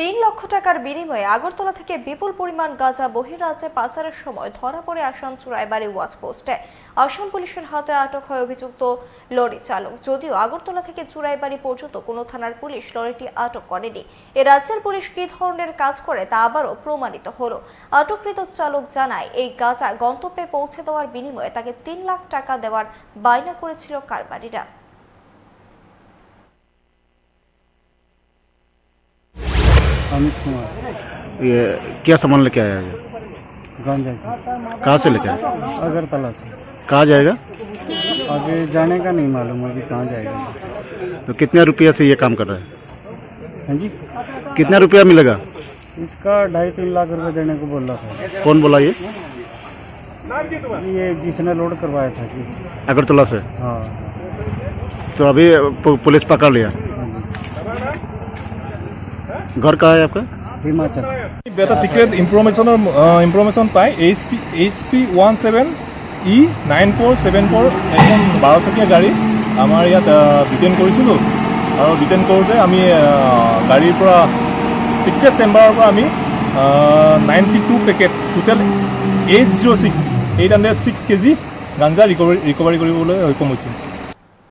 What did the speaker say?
3 লক্ষ টাকার বিনিময়ে আগরতলা থেকে বিপুল পরিমাণ গাঁজা বহির্রাজ্যে পাচারের সময় ধরা পড়ে আসাম চুরাইবাড়ি ওয়াচ পোস্টে। আসাম পুলিশের হাতে আটক হয় অভিযুক্ত লরি চালক। যদিও আগরতলা থেকে চুরাইবাড়ি পর্যন্ত কোনো থানার পুলিশ লরিটি আটক করেনি। এ রাজ্যের পুলিশ কী ধরনের কাজ করে তা আবারও প্রমাণিত হলো। আটককৃত চালক জানায়, এই গাঁজা গন্তব্যে পৌঁছে দেওয়ার বিনিময়ে তাকে 3 লাখ টাকা দেওয়ার বায়না করেছিল কারবারিরা। अमित कुमार, ये क्या सामान लेके आया है? गांजा कहाँ से लेके आया? अगरतला से। कहाँ जाएगा? आगे जाने का नहीं मालूम अभी कहाँ जाएगा। तो कितने रुपया से ये काम कर रहा है? हाँ जी, कितना रुपया मिलेगा? इसका 2.5-3 लाख रुपए देने को बोल रहा था। कौन बोला ये जिसने लोड करवाया था कि अगरतला से? हाँ। तो अभी पुलिस पकड़ लिया। घर कहाँ है आपका? हिमाचल। बेटा सिक्रेट इनफरमेशन पाई HP 17E9474 এখন 12 চকীয়া গাড়ী আমাৰ ইয়াত ডিটেইন কৰিছিলোঁ আৰু ডিটেইন কৰোঁতে আমি গাড়ীৰ পৰা সিক্ৰেট চেম্বাৰৰ পৰা আমি 92 পেকেটছ টোটেল 806 কেজি গাঞ্জা ৰিকভাৰী কৰিবলৈ সক্ষম হৈছোঁ।